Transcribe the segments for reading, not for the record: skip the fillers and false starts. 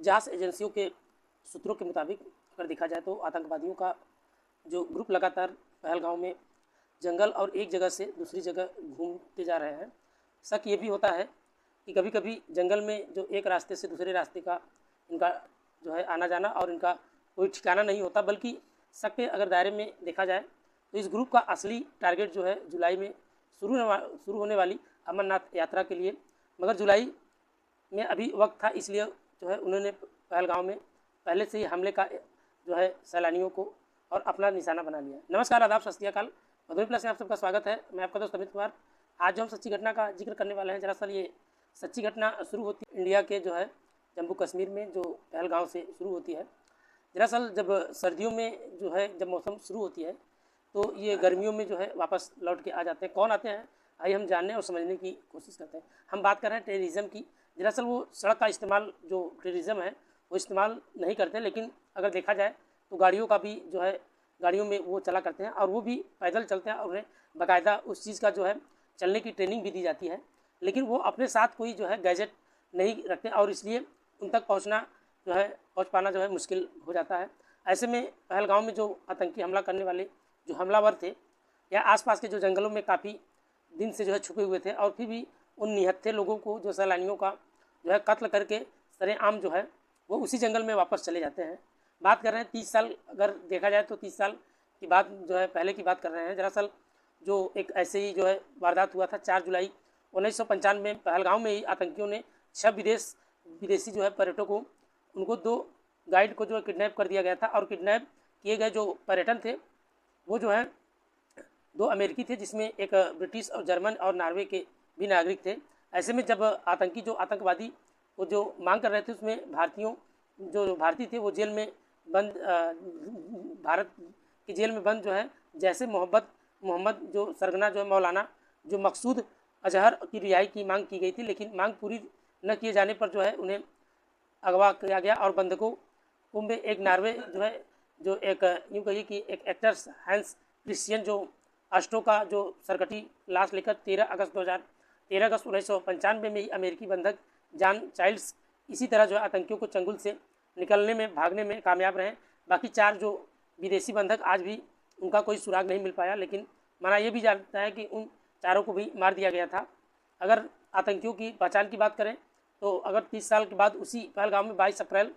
जांच एजेंसियों के सूत्रों के मुताबिक अगर देखा जाए तो आतंकवादियों का जो ग्रुप लगातार पहलगाम में जंगल और एक जगह से दूसरी जगह घूमते जा रहे हैं। शक ये भी होता है कि कभी कभी जंगल में जो एक रास्ते से दूसरे रास्ते का इनका जो है आना जाना और इनका कोई ठिकाना नहीं होता, बल्कि शक के अगर दायरे में देखा जाए तो इस ग्रुप का असली टारगेट जो है जुलाई में शुरू होने वाली अमरनाथ यात्रा के लिए, मगर जुलाई में अभी वक्त था, इसलिए जो है उन्होंने पहलगाम में पहले से ही हमले का जो है सैलानियों को और अपना निशाना बना लिया। नमस्कार, आदाब, सत श्री अकाल। मधुबनी प्लस में आप सबका स्वागत है। मैं आपका दोस्त अमित कुमार। आज जो हम सच्ची घटना का जिक्र करने वाले हैं, दरअसल ये सच्ची घटना शुरू होती है इंडिया के जो है जम्मू कश्मीर में, जो पहलगाम से शुरू होती है। दरअसल जब सर्दियों में जो है जब मौसम शुरू होती है तो ये गर्मियों में जो है वापस लौट के आ जाते हैं। कौन आते हैं आइए हम जानने और समझने की कोशिश करते हैं। हम बात कर रहे हैं टेररिज्म की। दरअसल वो सड़क का इस्तेमाल, जो टेररिज्म है वो इस्तेमाल नहीं करते, लेकिन अगर देखा जाए तो गाड़ियों का भी जो है गाड़ियों में वो चला करते हैं और वो भी पैदल चलते हैं और उन्हें बाकायदा उस चीज़ का जो है चलने की ट्रेनिंग भी दी जाती है, लेकिन वो अपने साथ कोई जो है गैजेट नहीं रखते और इसलिए उन तक पहुंच पाना जो है मुश्किल हो जाता है। ऐसे में पहलगाम में जो आतंकी हमला करने वाले जो हमलावर थे या आसपास के जो जंगलों में काफ़ी दिन से जो है छुपे हुए थे, और फिर भी उन निहत्थे लोगों को, जो सैलानियों का जो है कत्ल करके सरेआम जो है वो उसी जंगल में वापस चले जाते हैं। बात कर रहे हैं 30 साल, अगर देखा जाए तो 30 साल की बात जो है पहले की बात कर रहे हैं। दरअसल जो एक ऐसे ही जो है वारदात हुआ था 4 जुलाई 1995 में पहलगाम में ही आतंकियों ने 6 विदेशी जो है पर्यटकों, उनको 2 गाइड को जो है किडनैप कर दिया गया था, और किडनैप किए गए जो पर्यटन थे वो जो है 2 अमेरिकी थे, जिसमें एक ब्रिटिश और जर्मन और नॉर्वे के भी नागरिक थे। ऐसे में जब आतंकवादी वो जो मांग कर रहे थे, उसमें भारतीय थे वो जेल में बंद, भारत की जेल में बंद जो है जैसे मोहम्मद जो सरगना जो है मौलाना जो मकसूद अजहर की रिहाई की मांग की गई थी, लेकिन मांग पूरी न किए जाने पर जो है उन्हें अगवा किया गया और बंधकों में एक नॉर्वे जो है जो एक यूँ कहिए कि एक एक्टर्स हैंस क्रिश्चियन जो अष्टो का जो सरकटी लाश लेकर 13 अगस्त 1995 में ही अमेरिकी बंधक जॉन चाइल्ड्स इसी तरह जो है आतंकियों को चंगुल से निकलने में, भागने में कामयाब रहे। बाकी 4 जो विदेशी बंधक आज भी उनका कोई सुराग नहीं मिल पाया, लेकिन माना ये भी जानता है कि उन चारों को भी मार दिया गया था। अगर आतंकियों की पहचान की बात करें तो अगर 30 साल के बाद उसी पहलगाम में 22 अप्रैल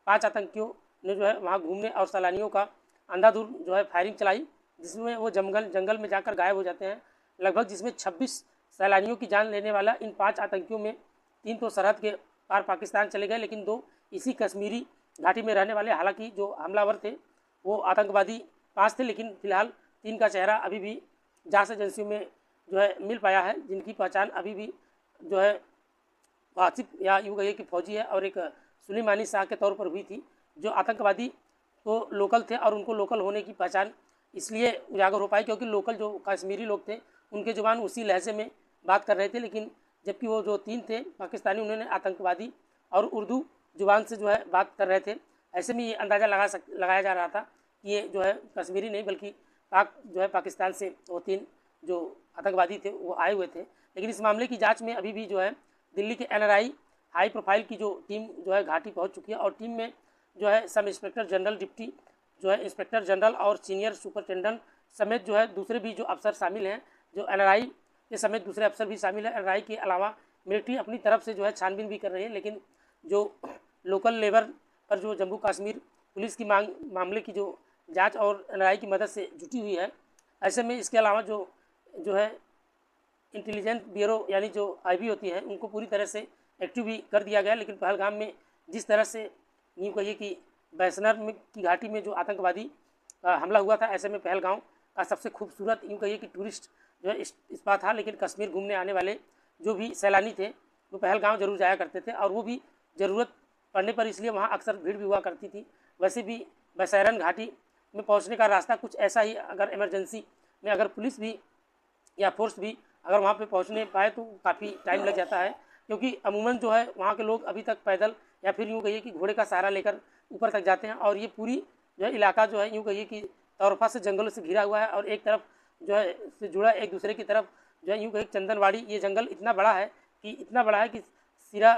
5 आतंकियों ने जो है वहाँ घूमने और सैलानियों का अंधाधुंध जो है फायरिंग चलाई, जिसमें वो जंगल में जाकर गायब हो जाते हैं लगभग, जिसमें 26 सैलानियों की जान लेने वाला इन 5 आतंकियों में 3 तो सरहद के पार पाकिस्तान चले गए, लेकिन 2 इसी कश्मीरी घाटी में रहने वाले। हालांकि जो हमलावर थे वो आतंकवादी 5 थे, लेकिन फिलहाल 3 का चेहरा अभी भी जांच एजेंसियों में जो है मिल पाया है, जिनकी पहचान अभी भी जो है वासिफ या यूँ कहिए कि फौजी है और एक सुलेमानी शाह के तौर पर हुई थी। जो आतंकवादी तो लोकल थे और उनको लोकल होने की पहचान इसलिए उजागर हो पाई क्योंकि लोकल जो कश्मीरी लोग थे उनके जुबान उसी लहजे में बात कर रहे थे, लेकिन जबकि वो जो 3 थे पाकिस्तानी, उन्होंने आतंकवादी और उर्दू जुबान से जो है बात कर रहे थे। ऐसे में ये अंदाज़ा लगाया जा रहा था कि ये जो है कश्मीरी नहीं बल्कि पाकिस्तान से वो 3 जो आतंकवादी थे वो आए हुए थे। लेकिन इस मामले की जांच में अभी भी जो है दिल्ली के NRI हाई प्रोफाइल की जो टीम जो है घाटी पहुंच चुकी है, और टीम में जो है सब इंस्पेक्टर जनरल, डिप्टी जो है इंस्पेक्टर जनरल और सीनियर सुपरिटेंडेंट समेत जो है दूसरे भी जो अफसर शामिल हैं, जो NRI के समेत दूसरे अफसर भी शामिल हैं। NRI के अलावा मिलिट्री अपनी तरफ से जो है छानबीन भी कर रही है, लेकिन जो लोकल लेवल पर जो जम्मू कश्मीर पुलिस की मामले की जो जांच और NRI की मदद से जुटी हुई है। ऐसे में इसके अलावा जो है इंटेलिजेंस ब्यूरो यानी जो IB होती है, उनको पूरी तरह से एक्टिव भी कर दिया गया। लेकिन पहलगाम में जिस तरह से यूँ कहिए कि बैसनर की घाटी में जो आतंकवादी हमला हुआ था, ऐसे में पहलगाम का सबसे खूबसूरत यूँ कहिए कि टूरिस्ट जो है स्पॉट था। लेकिन कश्मीर घूमने आने वाले जो भी सैलानी थे वो पहलगाम जरूर जाया करते थे, और वो भी ज़रूरत पड़ने पर, इसलिए वहाँ अक्सर भीड़ भी हुआ करती थी। वैसे भी बैसैरन घाटी में पहुँचने का रास्ता कुछ ऐसा ही, अगर इमरजेंसी में अगर पुलिस भी या फोर्स भी अगर वहाँ पे पहुँचने पाए तो काफ़ी टाइम लग जाता है, क्योंकि अमूमन जो है वहाँ के लोग अभी तक पैदल या फिर यूँ कहिए कि घोड़े का सहारा लेकर ऊपर तक जाते हैं। और ये पूरी जो है इलाका जो है यूँ कहिए कि तौरफा से जंगलों से घिरा हुआ है, और एक तरफ जो है से जुड़ा एक दूसरे की तरफ जो है यूँ कहिए चंदनवाड़ी। ये जंगल इतना बड़ा है कि सिरा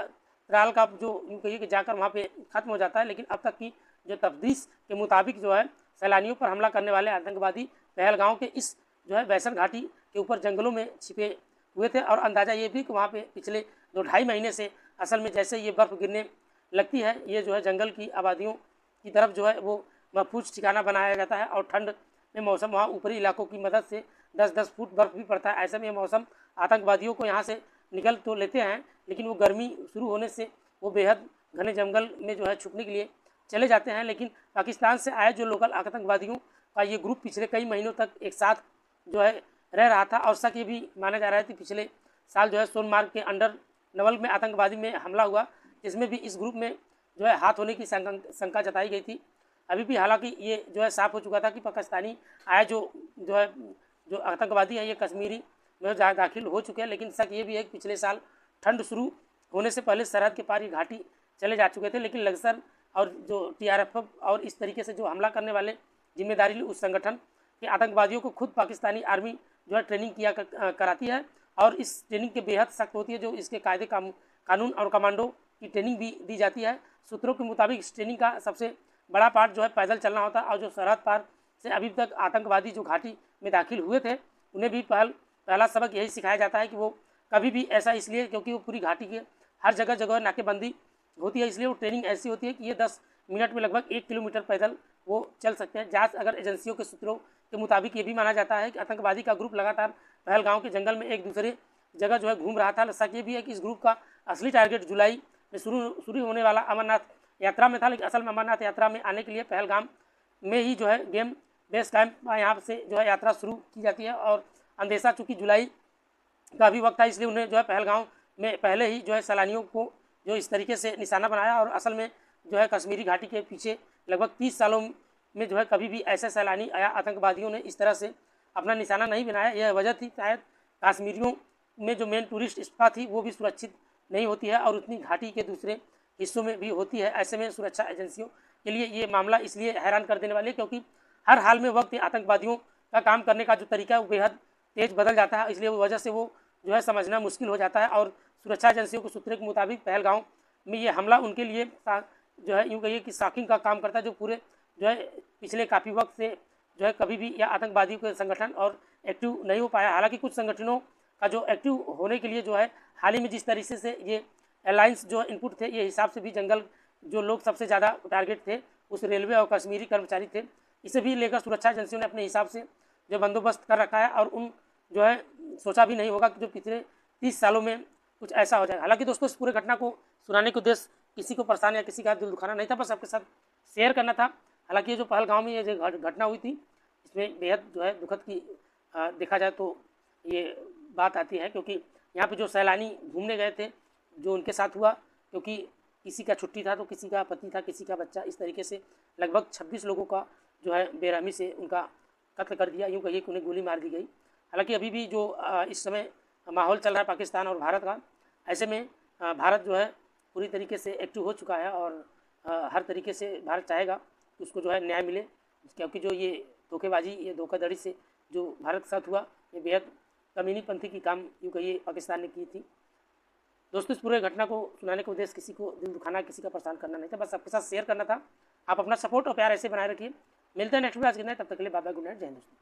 त्राल का जो यूँ कहिए कि जाकर वहाँ पे ख़त्म हो जाता है। लेकिन अब तक की जो तफ्तीश के मुताबिक जो है सैलानियों पर हमला करने वाले आतंकवादी पहलगांव के इस जो है बैसन घाटी के ऊपर जंगलों में छिपे हुए थे। और अंदाज़ा ये भी कि वहाँ पे पिछले 2-2.5 महीने से असल में जैसे ये बर्फ़ गिरने लगती है, ये जो है जंगल की आबादियों की तरफ जो है वो महफूज ठिकाना बनाया जाता है। और ठंड में मौसम वहाँ ऊपरी इलाकों की मदद से 10-10 फुट बर्फ़ भी पड़ता है। ऐसे में मौसम आतंकवादियों को यहाँ से निकल तो लेते हैं, लेकिन वो गर्मी शुरू होने से वो बेहद घने जंगल में जो है छुपने के लिए चले जाते हैं। लेकिन पाकिस्तान से आए जो लोकल आतंकवादियों का ये ग्रुप पिछले कई महीनों तक एक साथ जो है रह रहा था। और शक ये भी माना जा रहा है कि पिछले साल जो है सोनमार्ग के अंडर नवल में आतंकवादी में हमला हुआ, जिसमें भी इस ग्रुप में जो है हाथ होने की शंका जताई गई थी। अभी भी हालांकि ये जो है साफ हो चुका था कि पाकिस्तानी आए जो आतंकवादी हैं ये कश्मीरी में दाखिल हो चुके हैं। लेकिन शक ये भी है कि पिछले साल ठंड शुरू होने से पहले सरहद के पार ये घाटी चले जा चुके थे। लेकिन लश्कर और जो TRF और इस तरीके से जो हमला करने वाले जिम्मेदारी ली उस संगठन के आतंकवादियों को खुद पाकिस्तानी आर्मी जो है ट्रेनिंग कराती है और इस ट्रेनिंग के बेहद सख्त होती है। जो इसके कायदे कानून और कमांडो की ट्रेनिंग भी दी जाती है। सूत्रों के मुताबिक इस ट्रेनिंग का सबसे बड़ा पार्ट जो है पैदल चलना होता है। और जो सरहद पार से अभी तक आतंकवादी जो घाटी में दाखिल हुए थे उन्हें भी पहला सबक यही सिखाया जाता है कि वो कभी भी ऐसा, इसलिए क्योंकि वो पूरी घाटी के हर जगह नाकेबंदी होती है, इसलिए वो ट्रेनिंग ऐसी होती है कि ये 10 मिनट में लगभग 1 किलोमीटर पैदल वो चल सकते हैं। जांच अगर एजेंसियों के सूत्रों के मुताबिक ये भी माना जाता है कि आतंकवादी का ग्रुप लगातार पहलगांव के जंगल में एक दूसरे जगह जो है घूम रहा था। सच ये भी है कि इस ग्रुप का असली टारगेट जुलाई में शुरू होने वाला अमरनाथ यात्रा में था। लेकिन असल में अमरनाथ यात्रा में आने के लिए पहलगाम में ही जो है गेम बेस कैंप यहाँ से जो है यात्रा शुरू की जाती है। और अंदेशा चूँकि जुलाई का भी वक्त था, इसलिए उन्हें जो है पहलगाम में पहले ही जो है सैलानियों को जो इस तरीके से निशाना बनाया। और असल में जो है कश्मीरी घाटी के पीछे लगभग 30 सालों में जो है कभी भी ऐसे सैलानी आया आतंकवादियों ने इस तरह से अपना निशाना नहीं बनाया। यह वजह थी शायद कश्मीरियों में जो मेन टूरिस्ट स्पॉट थी वो भी सुरक्षित नहीं होती है और उतनी घाटी के दूसरे हिस्सों में भी होती है। ऐसे में सुरक्षा एजेंसियों के लिए ये मामला इसलिए हैरान कर देने वाले क्योंकि हर हाल में वक्त आतंकवादियों का काम करने का जो तरीका है वो बेहद तेज बदल जाता है। इसलिए वो वजह से वो जो है समझना मुश्किल हो जाता है। और सुरक्षा एजेंसियों के सूत्रों के मुताबिक पहलगांव में ये हमला उनके लिए जो है यूँ कहिए कि शॉकिंग का काम करता है, जो पूरे जो है पिछले काफ़ी वक्त से जो है कभी भी या आतंकवादियों के संगठन और एक्टिव नहीं हो पाया। हालांकि कुछ संगठनों का जो एक्टिव होने के लिए जो है हाल ही में जिस तरीके से ये अलायंस जो इनपुट थे, ये हिसाब से भी जंगल जो लोग सबसे ज़्यादा टारगेट थे उस रेलवे और कश्मीरी कर्मचारी थे। इसे भी लेकर सुरक्षा एजेंसियों ने अपने हिसाब से जो बंदोबस्त कर रखा है और उन जो है सोचा भी नहीं होगा कि जो पिछले 30 सालों में कुछ ऐसा हो जाए। हालांकि दोस्तों इस पूरे घटना को सुनाने के उद्देश्य किसी को परेशान या किसी का दिल दुखाना नहीं था, बस आपके साथ शेयर करना था। हालांकि ये जो पहलगाम में ये जो घटना हुई थी इसमें बेहद जो है दुखद की देखा जाए तो ये बात आती है, क्योंकि यहाँ पे जो सैलानी घूमने गए थे जो उनके साथ हुआ, क्योंकि किसी का छुट्टी था तो किसी का पति था, किसी का बच्चा, इस तरीके से लगभग 26 लोगों का जो है बेरहमी से उनका कत्ल कर दिया। यूँ कहिए कि उन्हें गोली मार दी गई। हालांकि अभी भी जो इस समय माहौल चल रहा है पाकिस्तान और भारत का, ऐसे में भारत जो है पूरी तरीके से एक्टिव हो चुका है और हर तरीके से भारत चाहेगा कि उसको जो है न्याय मिले, क्योंकि जो ये धोखेबाजी, ये धोखाधड़ी से जो भारत के साथ हुआ ये बेहद कमीनी पंथी की काम यूँ कहिए पाकिस्तान ने की थी। दोस्तों इस पूरे घटना को सुनाने का उद्देश्य किसी को दिल दुखाना, किसी का परेशान करना नहीं था, बस आपके साथ शेयर करना था। आप अपना सपोर्ट और प्यार ऐसे बनाए रखिए। मिलते हैं नेक्स्ट वीडियो, आज के लिए तब तक के लिए बाय बाय, गुड नाइट, जय हिंद।